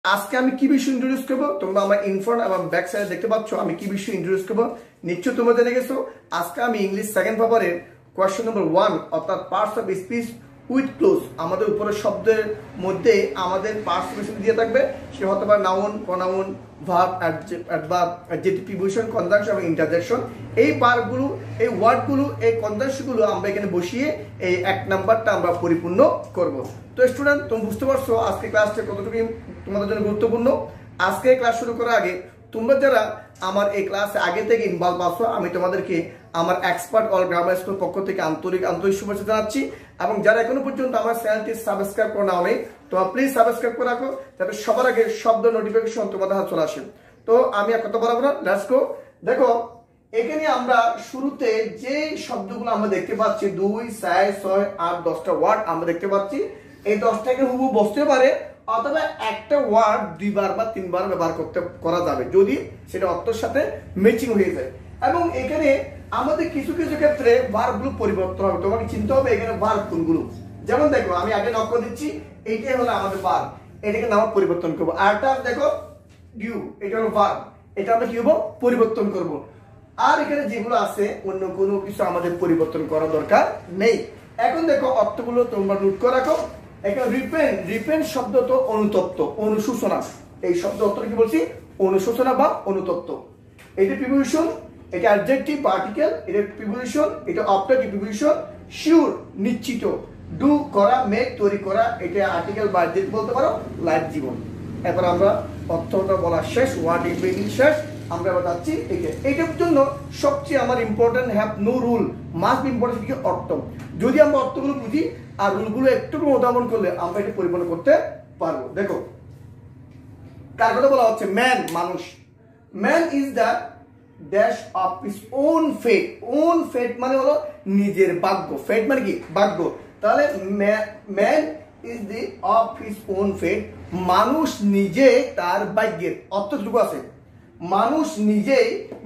আজকে আমি কি বিষয় ইন্ট্রোডিউস করব তোমরা আমার ইনফ্রন্ট এবং ব্যাক সাইডে দেখতে পাচ্ছ আমি কি বিষয় ইন্ট্রোডিউস করব নিশ্চয় তোমরা জেনে গেছো আজকে আমি ইংলিশ সেকেন্ড পেপারের কোয়েশ্চন নম্বর 1 অর্থাৎ parts of speech with close আমাদের উপরের শব্দের মধ্যে আমাদের পার্টস অফ স্পিচ দিয়ে থাকবে সে হতে পারে noun pronoun verb adverb adjective preposition conjunction এবং ইন্টারজেকশন এই পার্টগুলো এই ওয়ার্ডগুলো এই কনজাংশনগুলো আমরা এখানে বসিয়ে এই এক নাম্বারটা আমরা পরিপূর্ণ করব তো স্টুডেন্ট তুমি বুঝতে পারছো আজকে ক্লাসটা কতটুকু তোমাদের জন্য গুরুত্বপূর্ণ আজকে ক্লাস শুরু করার আগে তোমরা যারা আমার এই ক্লাসে আগে থেকে ইনভলভ আছো আমি তোমাদেরকে আমার এক্সপার্ট অল গ্রামার স্কুল পক্ষ থেকে আন্তরিক শুভেচ্ছা জানাচ্ছি এবং যারা এখনো পর্যন্ত আমার চ্যানেলটি সাবস্ক্রাইব করে নাও নেই তোমরা প্লিজ সাবস্ক্রাইব করে রাখো যাতে সবার আগে শব্দ নোটিফিকেশন তোমাদের হাতে চলে আসে তো আমি আর কথা বলবো না লেটস গো দেখো এখানে আমরা শুরুতে যে শব্দগুলো আমরা দেখতে পাচ্ছি 2 4 6 8 10টা ওয়ার্ড আমরা দেখতে পাচ্ছি এই 10টাকে হুবহু বসতে পারে অথবা একটা ওয়ার্ড দুইবার বা তিনবার ব্যবহার করা যাবে যদি সেটা অর্থের সাথে ম্যাচিং হয়ে যায় এবং এখানে আমাদের কিছু কিছু ক্ষেত্রে ভার্বগুলো পরিবর্তন হবে তোমাকে চিন্তা হবে এখানে ভার্ব কোনগুলো যেমন দেখো আমি আগে নক করে দিচ্ছি এইটাই হলো আমাদের ভার্ব এটাকে নাম পরিবর্তন করব আরটা দেখো ডিউ এটা হলো ভার্ব এটা আমরা কি করব পরিবর্তন করব আর এখানে যেগুলো আছে অন্য কোনো কিছু আমাদের পরিবর্তন করা দরকার নেই এখন দেখো অর্থগুলো তোমরা নোট করে রাখো এখন রিপেন্ট শব্দ তো অনুতপ্ত অনুশোচনা এই শব্দ অর্থ কি বলছি অনুশোচনা বা অনুতপ্ত এটা প্রিপোজিশন এটা অ্যাডজেক্টিভ পার্টিকেল এটা প্রিপোজিশন এটা অবজেক্টিভ প্রিপোজিশন শিওর নিশ্চিত ডু করা মেক তৈরি করা এটা আর্টিকেল বা অ্যাডজেক্টিভ বলতে পারো লাইফ জীবন এবার আমরা অর্থটা বলা শেষ ওয়ার্ড মিনিং শেষ আমরা এবার যাচ্ছি এইটার জন্য সবচেয়ে আমার important have no rule must be important কি অর্থ যদি আমরা অর্থগুলো বুঝি আর রুলগুলো একটু উদাহরণ করলে আমরা এটা পরিপূর্ণ করতে পারবো দেখো কার কথা বলা হচ্ছে ম্যান মানুষ man is the dash of his own fate মানে হলো নিজের ভাগ্য ফেট মানে কি ভাগ্য তাহলে man is the of his own fate মানুষ নিজে তার ভাগ্যের অর্থটুকু আছে মানুষ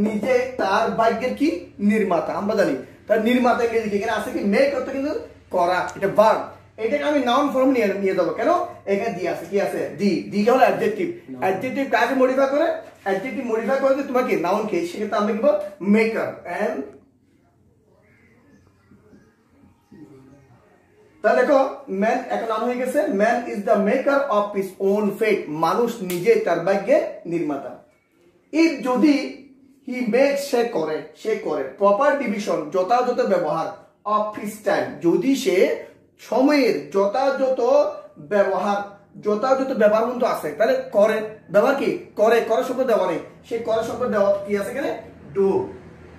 নিজে তার ভাগ্যের কি নির্মাতা আমরা জানি তার নির্মাতা এখানে আছে কি মেক অর্থ কিন্তু করা এটা ভার্ব এটাকে আমি নাউন ফর্ম নিয়ে যাবো কেন এখানে দি আছে কি আছে দি হলো অ্যাডজেক্টিভ কাকে মডিফাই করে অ্যাডজেক্টিভ মডিফাই করে যে তোমাকে নাউন কে সেক্ষেত্রে আমরা কি বলবো মেকার এন্ড তাহলে দেখো ম্যান এখন নাম হয়ে গেছে man is the maker of his own fate মানুষ নিজে তার ভাগ্যের নির্মাতা ইফ যদি হি মেক সে করে প্রপার ডিভিশন যথাযথ ব্যবহার অফ হিজ টাইম যদি সে সময়ের যথাযথ ব্যবহার কিন্তু আছে তাহলে করে ব্যবহার কি করে শব্দ দেওয়া নেই সেই করে শব্দ দেওয়া কি আছে এখানে ডু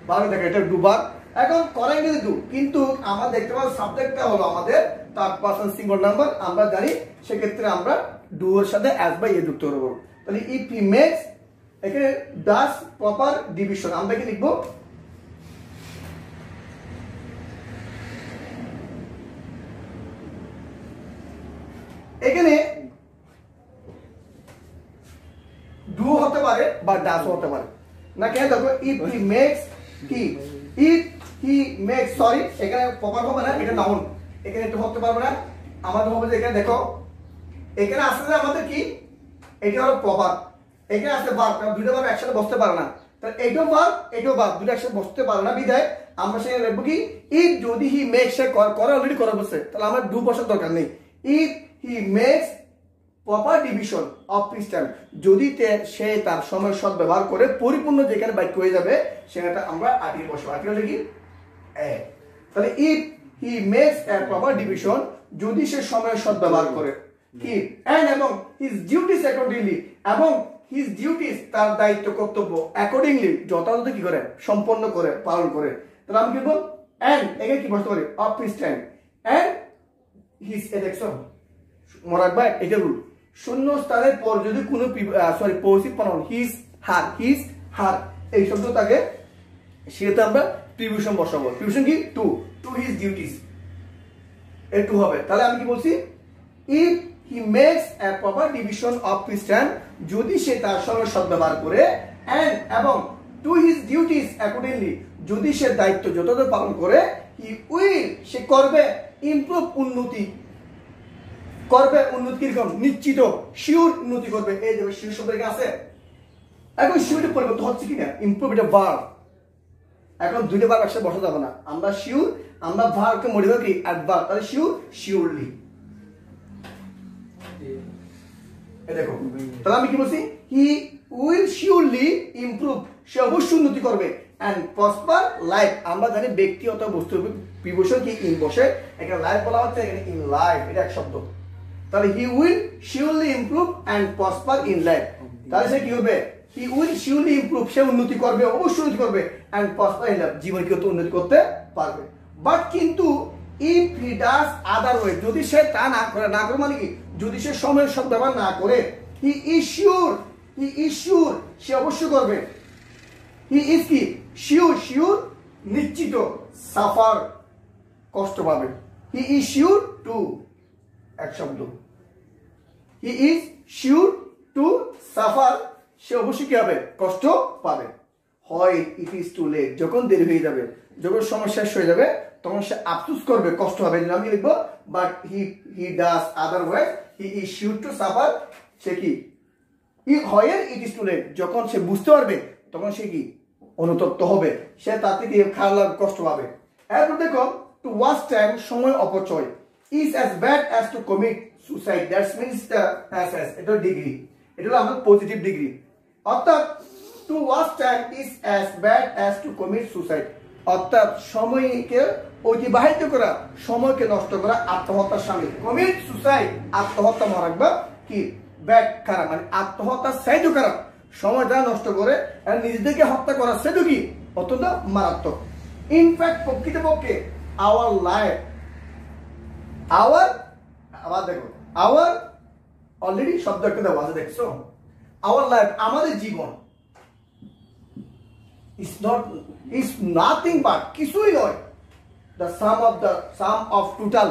ভালো দেখো এটা ডুবার এখন করে ইংরেজি ডু কিন্তু আমরা দেখতে পাবো সাবজেক্টটা হলো আমাদের থার্ড পারসন সিঙ্গুলার নাম্বার আমরা জানি সেক্ষেত্রে আমরা ডু এর সাথে অ্যাজ বাই এ যুক্ত করব তাহলে ইফ হি মেক্স এখানে ডাস প্রপার ডিভিশন আমরা কি লিখবো এখানে ডু হতে পারে বা ডাস হতে পারে না কেন দেখো ইফ হি মেক্স সরি এখানে প্রপার হবে না এটা নাউন এখানে একটু হতে পারবে না আমাদের হবে যে এখানে দেখো এখানে আসলে আমাদের কি এটা হলো প্রপার এখানে আছে ভার্ব দুটো ভার্ব একসাথে বসতে পারে না তাহলে এটাও ভার্ব দুটো একসাথে বসতে পারে না বিধায় আমরা সেখানে লিখবো কি ইফ যদি হি মেক্স সে করে অলরেডি করে বসে তাহলে আমার ডু বসার দরকার নেই if he makes proper division of his time যদি সে তার সময় সৎ ব্যবহার করে পরিপূর্ণ যেখানে বাক্য হয়ে যাবে সেটা আমরা আর্টিকেল বসাবো আর্টিকেল কি তাহলে if he makes a proper division যদি সে সময় সৎ ব্যবহার করে কি এন্ড এবং হিজ ডিউটিস অ্যাকর্ডিংলি এবং হিজ ডিউটিস তার দায়িত্ব কর্তব্য অ্যাকর্ডিংলি যথাযথ কি করে সম্পন্ন করে পালন করে তাহলে আমি কি বলবো এন্ড এখানে কি বসতে পারি of his time and his election মনে রাখবা এটা রুল শূন্য স্থানের পর যদি কোনো পজিটিভ প্রনাউন হিজ হার এই শব্দ থাকে সেটা আমরা প্রিপোজিশন বসাবো প্রিপোজিশন কি to his duties a to হবে তাহলে আমি কি বলছি if he makes a proper division of his time যদি সে তার সময় সদ্ব্যবহার করে এন্ড এবং টু হিজ ডিউটিস অ্যাকর্ডিংলি যদি সে দায়িত্ব যথাযথ পালন করে হি উইল সে করবে ইমপ্রুভ উন্নতি করবে উন্নতি কিরকম নিশ্চিত শিওর উন্নতি করবে এই যে শিওর শব্দ আছে এখন শিওরের পরিবর্তন হচ্ছে কিনা ইমপ্রুভ এটা ভার্ব এখন দুইটা ভার্ব একসাথে বসা যাবে না আমরা শিওর আমরা ভার্বকে মডিফাই করি অ্যাডভার্ব তাহলে শিওর শিওরলি এই দেখো তাহলে আমি কি বলছি হি উইল শিওরলি ইমপ্রুভ সে অবশ্যই উন্নতি করবে এন্ড প্রসপার লাইফ আমরা জানি ব্যক্তি অথবা বস্তু প্রিপোজিশন কি ইন বসে এখানে লাইফ বলা হচ্ছে এখানে ইন লাইফ এটা এক শব্দ তাহলে he will surely improve and prosper in life তাহলে সে কি হবে হি উইল শিওরলি ইমপ্রুভ সে উন্নতি করবে অবশ্যই উন্নতি করবে এন্ড প্রসপার ইন লাইফ জীবনকে তো উন্নতি করতে পারবে বাট কিন্তু ইফ হি ডাজ আদারওয়াইজ যদি সে তা না করে মানে কি যদি সে সময়ের শব্দ ব্যবহার না করে হি ইজ শিওর সে অবশ্যই করবে হি ইজ কি শিওর নিশ্চিত সাফার কষ্ট পাবে হি ইজ শিওর টু এক শব্দ he is sure to suffer সে অবশ্যই কি হবে কষ্ট পাবে হয় ইট ইজ টু লেট যখন দেরি হয়ে যাবে যখন সময় শেষ হয়ে যাবে তখন সে আফসোস করবে কষ্ট হবে আমি লিখবো but he does otherwise he is sure to suffer সে কি হয় ইট ইজ টু লেট যখন সে বুঝতে পারবে তখন সে কি অনুতপ্ত হবে সে তার থেকে খারাপ কষ্ট পাবে এরপর দেখো টু ওয়াস্ট টাইম সময় অপচয় is as bad as to commit suicide that's means the এটা ডিগ্রি এটা হলো আমাদের পজিটিভ ডিগ্রি অর্থাৎ to waste time is as bad as to commit suicide অর্থাৎ সময়কে অতিবাহিত করা সময়কে নষ্ট করা আত্মহত্যার সামিল কমিট সুসাইড আত্মহত্যা মারাকবা কি ব্যাড খারাপ মানে আত্মহত্যা সাইড খারাপ সময় যা নষ্ট করে আর নিজেদেরকে হত্যা করা সেটা কি অত্যন্ত মারাত্মক ইনফ্যাক্ট প্রকৃতপক্ষে আওয়ার লাইফ আবার দেখো আওয়ার অলরেডি শব্দ একটা দেওয়া আছে দেখছো আওয়ার লাইফ আমাদের জীবন is nothing but কিছুই নয় the sum of total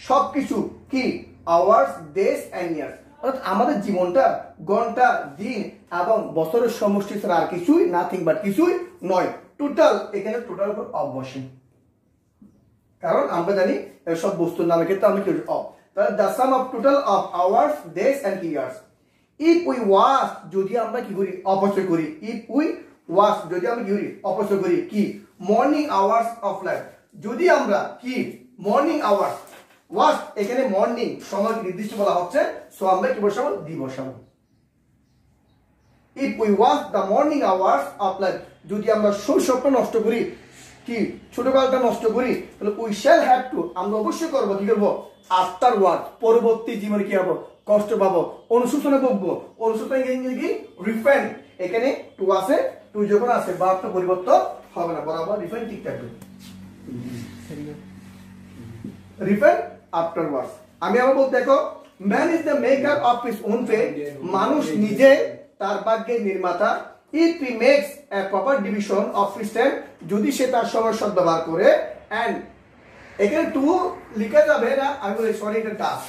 সবকিছু কি hours days and years অর্থাৎ আমাদের জীবনটা ঘন্টা দিন এবং বছরের সমষ্টি ছাড়া আর কিছুই নাথিং বাট কিছুই নয় টোটাল এখানে টোটাল উপর অফ বসে কারণ আমরা জানি সব বস্তুর নামে ক্ষেত্রে আমি কি অফ তাহলে the sum of total of hours days and years if we was যদি আমরা কি করি অপচয় করি if we was যদি আমরা কি করি অপচয় করি কি মর্নিং আওয়ার্স অফ লাইফ যদি আমরা কি মর্নিং আওয়ার্স was এখানে মর্নিং সময় নির্দিষ্ট বলা হচ্ছে সো আমরা কি বসাবো দি বসাবো if we was the morning hours of life যদি আমরা শৈশবটা নষ্ট করি কি ছোটকালটা নষ্ট করি তাহলে we shall have to আমরা অবশ্যই করব কি করব আফটার ওয়ার্ড পরবর্তী জীবনে কি হবে কষ্ট পাবো অনুশোচনা ভোগবো অনুশোচনা ইংরেজি কি রিফেন্ড এখানে টু আছে টু যখন আছে ভার্বটা পরিবর্তন হবে না বরাবর রিফেন্ড ঠিক থাকবে রিফেন্ড আফটারওয়ার্ডস আমি আবার বলতে দেখো man is the maker of his own fate মানুষ নিজে তার ভাগ্যের নির্মাতা if he makes a proper division of his time যদি সে তার সময় সদ্ব্যবহার করে এন্ড এখানে টু লিখা যাবে না আমি বলি সরি এটা ডাস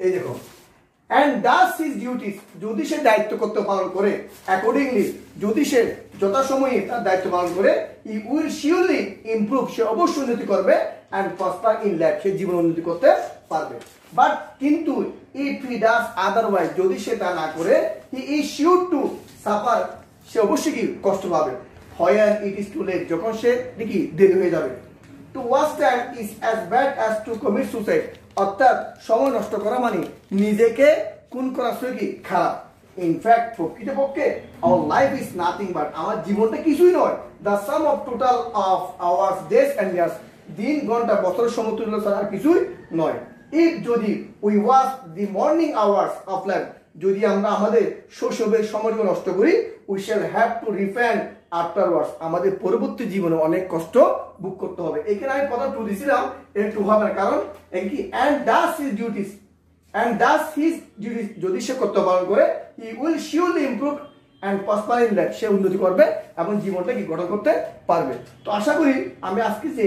এই দেখো এন্ড ডাস হিজ ডিউটিস যদি সে দায়িত্ব কর্তব্য পালন করে অ্যাকর্ডিংলি যদি সে যথাসময়ে তার দায়িত্ব পালন করে হি উইল শিওরলি ইমপ্রুভ সে অবশ্যই উন্নতি করবে and prosper in life সে জীবন উন্নতি করতে পারবে বাট কিন্তু if he does otherwise যদি সে তা না করে he is sure to suffer সে অবশ্যই কি কষ্ট পাবে when it is too late যখন সে দেখি দেরি হয়ে যাবে to waste time is as bad as to commit suicide অর্থাৎ সময় নষ্ট করা মানে নিজেকে খুন করা কি খারাপ ইনফ্যাক্ট প্রকৃতপক্ষে our life is nothing but আমার জীবনটা কিছুই নয় the sum of total of hours days and years দিন ঘন্টা বছরের সমতুল্য ছাড়া আর কিছুই নয় if যদি we waste the morning hours of life যদি আমরা আমাদের শৈশবের সময়কে নষ্ট করি we shall have to repent afterwards আমাদের পরবর্তী জীবনে অনেক কষ্ট ভোগ করতে হবে এখানে আমি কথা টু দিছিলাম এর টু হবে না কারণ এই কি and does his duties যদি সে কর্তব্য পালন করে he will surely improve and prosper in life সে উন্নতি করবে এবং জীবনটা কি গঠন করতে পারবে তো আশা করি আমি আজকে যে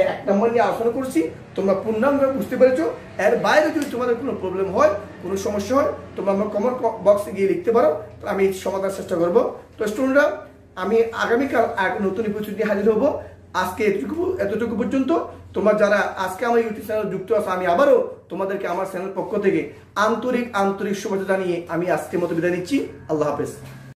এক নম্বর নিয়ে আলোচনা করছি তোমরা পূর্ণাঙ্গভাবে বুঝতে পেরেছো এর বাইরে যদি তোমাদের কোনো প্রবলেম হয় কোনো সমস্যা হয় তোমরা আমার কমেন্ট বক্সে গিয়ে লিখতে পারো আমি সমাধানের চেষ্টা করবো তো স্টুডেন্টরা আমি আগামীকাল এক নতুন এপিসোড নিয়ে হাজির হবো আজকে এতটুকু পর্যন্ত তোমরা যারা আজকে আমার ইউটিউব চ্যানেল যুক্ত আছো, আমি আবারও তোমাদেরকে আমার চ্যানেল পক্ষ থেকে আন্তরিক শুভেচ্ছা জানিয়ে আমি আজকের মতো বিদায় নিচ্ছি। আল্লাহ হাফেজ।